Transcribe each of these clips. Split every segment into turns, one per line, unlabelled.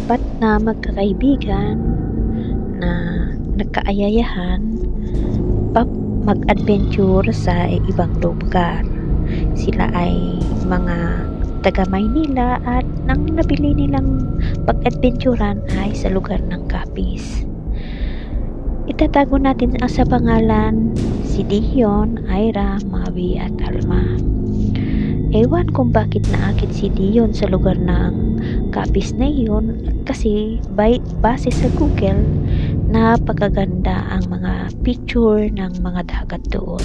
apat na magkakaibigan na nagkaayayahan mag-adventure sa ibang lugar. Sila ay mga taga Maynila at ang nabili nilang pag-adventuran ay sa lugar ng Capiz. Itatago natin sa pangalan si Dion, Ira, Mavi at Alma. Ewan kung bakit naakit si Dion sa lugar ng Capiz na iyon kasi base sa Google, napakaganda ang mga picture ng mga dagat doon.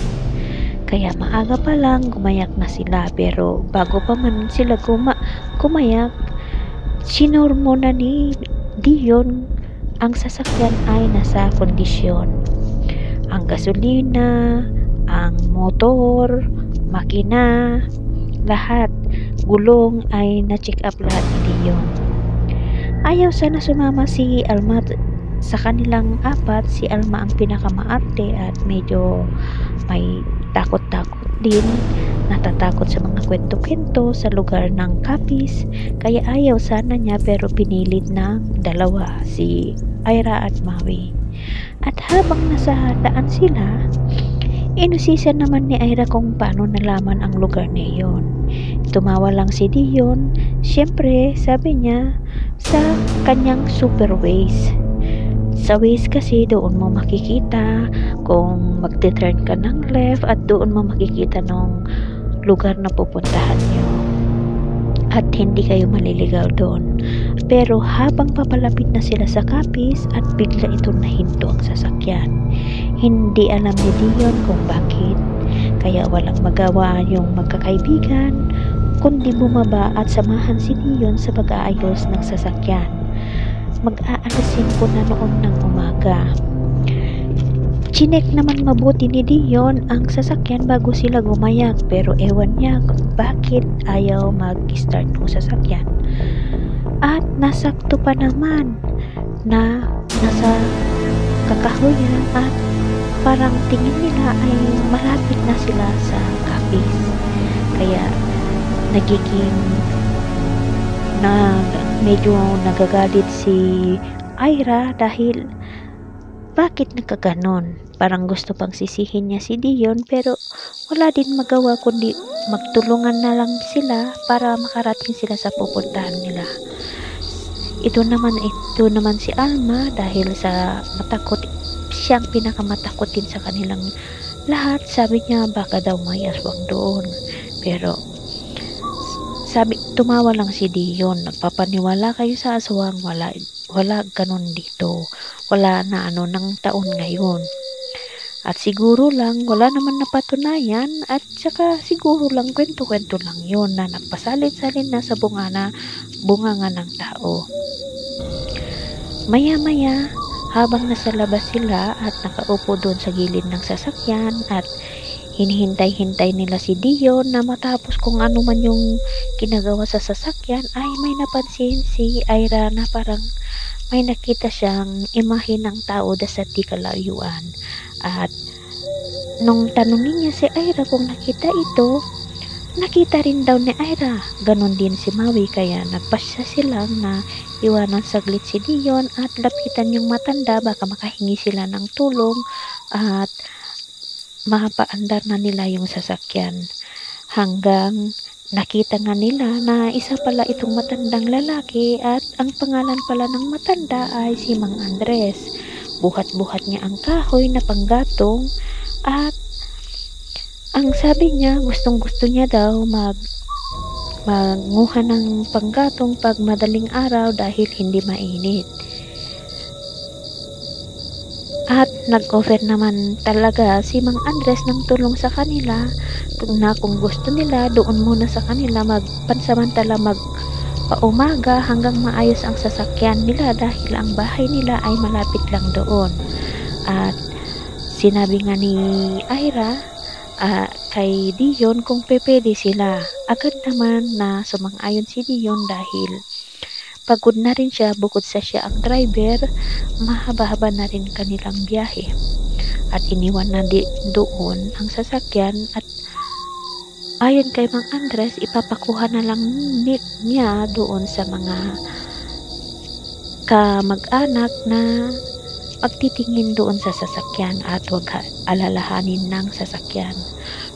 Kaya maaga pa lang gumayak na sila, pero bago pa man sila gumayak, sinur muna ni Dion ang sasakyan ay nasa kondisyon. Ang gasolina, ang motor, makina, lahat, gulong ay na-check up lahat ni Dion. Ayaw sana sumama si Alma sa kanilang apat. Si Alma ang pinakamaarte at medyo may takot-takot din, natatakot sa mga kwento-kwento sa lugar ng Capiz, kaya ayaw sana niya, pero pinilit ng dalawa, si Ira at Maui. At habang nasa daan sila, inusisa naman ni Ira kung paano nalaman ang lugar na iyon. Tumawa lang si Dion. Siyempre, sabi niya, sa kanyang super Waze. Sa Waze kasi doon mo makikita kung magte-turn ka ng left at doon mo makikita ng lugar na pupuntahan nyo. At hindi kayo maliligaw doon. Pero habang papalapit na sila sa Capiz at bigla itong nahinto ang sasakyan. Hindi alam ni Dion kung bakit. Kaya walang magawa yung magkakaibigan kundi bumaba at samahan si Dion sa pag-aayos ng sasakyan. Mag-aalas 5 na noon ng umaga. Chinek naman mabuti ni Dion ang sasakyan bago sila gumayak, pero ewan niya kung bakit ayaw mag-start ng sasakyan. At nasakto pa naman na nasa kakahuyan at parang tingin nila ay malapit na sila sa Capiz. Kaya nagiging medyo nagagalit si Ira dahil bakit nagkaganon. Parang gusto pang sisihin niya si Dion, pero wala din magawa kundi magtulungan na lang sila para makarating sila sa pupuntahan nila. Ito naman si Alma, dahil sa matakot, siyang pinakamatakot din sa kanilang lahat. Sabi niya baka daw may aswang doon, pero tumawa lang si Dion. Nagpapaniwala kayo sa aswang? Wala ganun dito. Wala na ng taon ngayon. At siguro lang, wala naman napatunayan, at saka siguro lang kwento-kwento lang yun na nagpasalin-salin na sa bunga nga ng tao. Maya-maya, habang nasa labas sila at nakaupo doon sa gilid ng sasakyan at hinihintay-hintay nila si Dion na matapos kung ano man yung ginagawa sa sasakyan, ay may napansin si Ira na parang may nakita siyang imahe ng tao sa di kalayuan. At nung tanungin niya si Ira kung nakita ito, nakita rin daw ni Ira. Ganon din si Maui, kaya nagpasya silang na iwanan saglit si Dion at lapitan yung matanda, baka makahingi sila ng tulong at mapaandar na nila yung sasakyan. Hanggang nakita nga nila na isa pala itong matandang lalaki at ang pangalan pala ng matanda ay si Mang Andres. Buhat-buhat niya ang kahoy na panggatong at ang sabi niya, gustong-gusto niya daw manguha ng panggatong pag madaling araw dahil hindi mainit. At nag-offer naman talaga si Mang Andres ng tulong sa kanila kung gusto nila doon muna sa kanila pansamantala paumaga hanggang maayos ang sasakyan nila dahil ang bahay nila ay malapit lang doon. At sinabi nga ni Ira kay Dion kung pwede sila. Agad naman na sumang-ayon si Dion dahil pagod na rin siya, bukod sa siya ang driver, mahaba-haba na rin kanilang biyahe. At iniwan na doon ang sasakyan at ayon kay Mang Andres, ipapakuha na lang niya doon sa mga kamag-anak na pagtitingin doon sa sasakyan at huwag alalahanin ng sasakyan.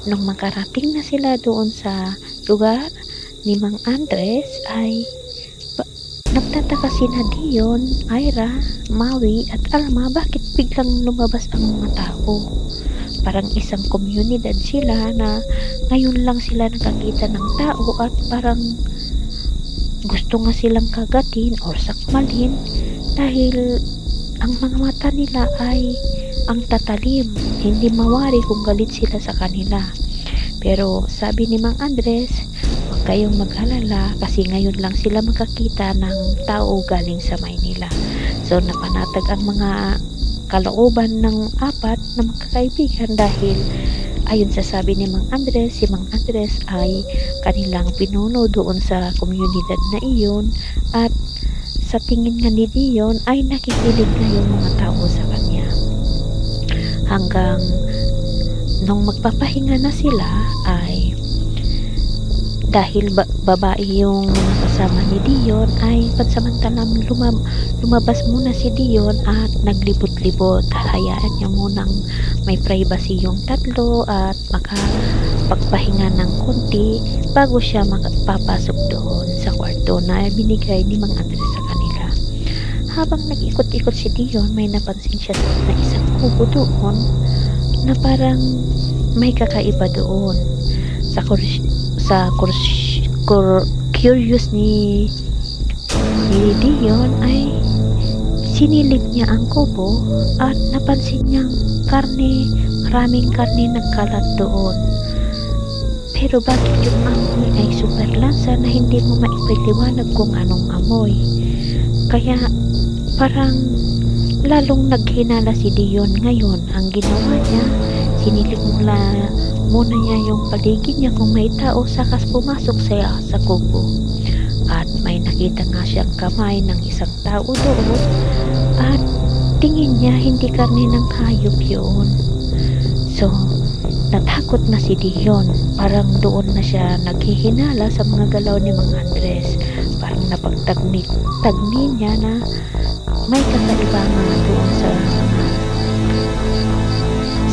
Nung makarating na sila doon sa lugar ni Mang Andres ay nagtataka sina Dion, Ira, Maui at Alma bakit biglang lumabas ang mga tao. Parang isang komunidad sila na ngayon lang sila nakakita ng tao at parang gusto nga silang kagatin or sakmalin dahil ang mga mata nila ay ang tatalim, hindi mawari kung galit sila sa kanila. Pero sabi ni Mang Andres, huwag kayong mag-alala kasi ngayon lang sila makakita ng tao galing sa Maynila. So napanatag ang mga kalooban ng apat na magkakaibigan dahil ayon sa sabi ni Mang Andres, si Mang Andres ay kanilang pinuno doon sa komunidad na iyon at sa tingin nga ni Dion ay nakikinig na yung mga tao sa kanya. Hanggang nung magpapahinga na sila ay dahil babae yung kasama ni Dion ay pansamantalang lumabas muna si Dion at naglibot-libot. Hayaan niya munang may privacy yung tatlo at makapagpahinga ng konti bago siya makapapasok doon sa kwarto na binigay ni Mang Andres sa kanila. Habang nag-ikot-ikot si Dion, may napansin siya na isang kubo doon na parang may kakaiba doon. Curious ni Dion ay sinilip niya ang kubo at napansin niyang maraming karne nagkalat doon. Pero bakit yung amoy ay super lansa na hindi mo maipaliwanag kung anong amoy? Kaya parang lalong naghinala si Dion ngayon. Ang ginawa niya, sinilip muna niya yung paligid niya kung may tao, sakas pumasok siya sa kubo. At may nakita nga siyang kamay ng isang tao doon at tingin niya hindi karne ng hayop yun. So, natakot na si Dion. Parang doon na siya naghihinala sa mga galaw ni Mang Andres. Parang napagtagni niya na may kakaiba nga doon sa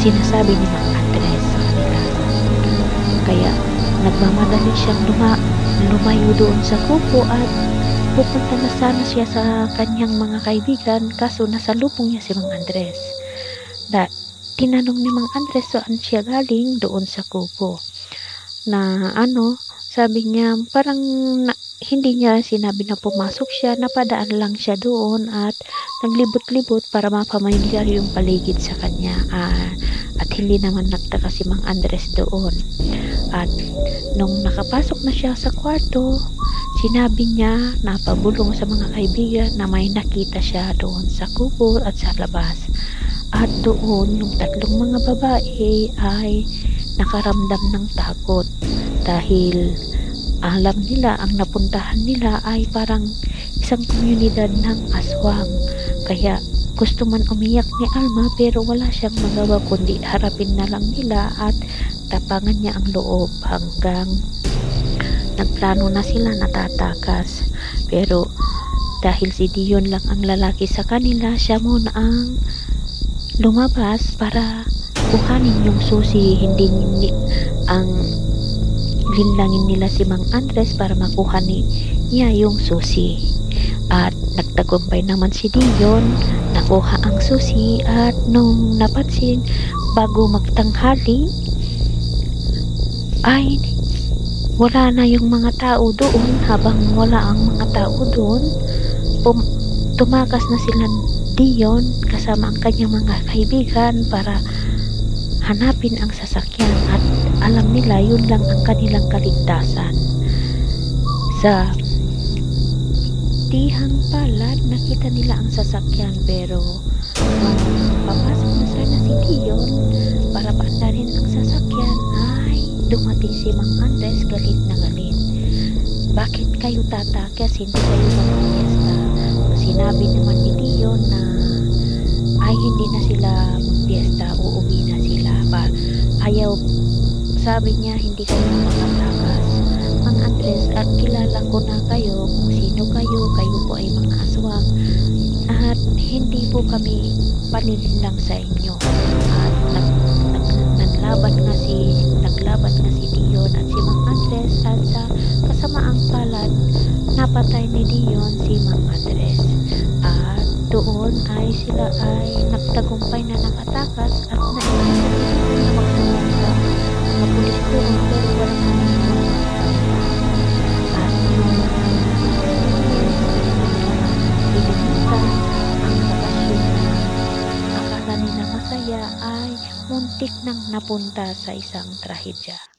sinasabi ni Mang Andres sa kanila. Kaya nagmamadali siyang lumayo doon sa kubo at pupunta na sana siya sa kanyang mga kaibigan, kaso nasalubong niya si Mang Andres. Tinanong ni Mang Andres saan siya galing doon sa kubo. Sabi niya parang hindi niya sinabi na pumasok siya, napadaan lang siya doon at naglibot-libot para mapamilyar yung paligid sa kanya. At hindi naman nagtaka si Mang Andres doon. At nung nakapasok na siya sa kwarto, sinabi niya na pabulong sa mga kaibigan na may nakita siya doon sa kubo at sa labas. At doon yung tatlong mga babae ay nakaramdam ng takot dahil alam nila ang napuntahan nila ay parang isang komunidad ng aswang. Kaya gusto man umiyak ni Alma pero wala siyang magawa kundi harapin na lang nila at tapangan niya ang loob hanggang nagplano na sila natatakas. Pero dahil si Dion lang ang lalaki sa kanila, siya muna ang lumabas para kuhanin yung susi. Hindi ang linlangin nila si Mang Andres para makuha niya yung susi. At nagtagumpay naman si Dion, nakuha ang susi at nung napansin bago magtanghali ay wala na yung mga tao doon. Habang wala ang mga tao doon, tumakas na sila Dion kasama ang kanyang mga kaibigan para hanapin ang sasakyan at alam nila yun lang ang kanilang kaligtasan. Sa tihang palad nakita nila ang sasakyan pero papasok na sana si Dion para paandarin ang sasakyan ay dumating si Mang Andres galit na galit. Bakit kayo tatakas? Hindi kayo magpiesta. Sinabi naman ni Dion na ay hindi na sila magpiesta, uuwi na sila. Ayaw, sabi niya hindi kayo makatakas. Mang Andres, at kilala ko na kayo kung sino kayo po ay mga aswang. hindi po kami panininlang sa inyo at naglaban nga si Dion at si Mang Andres at sa kasamaang palad napatay ni Dion si Mang Andres at doon ay sila ay nagtagumpay na nakatakas at naiwasan na magsumbong sa mga pulis doon pero walang nangyari at yung ilimutan ang bakasyon na akala nila masaya ay muntik nang napunta sa isang trahedya.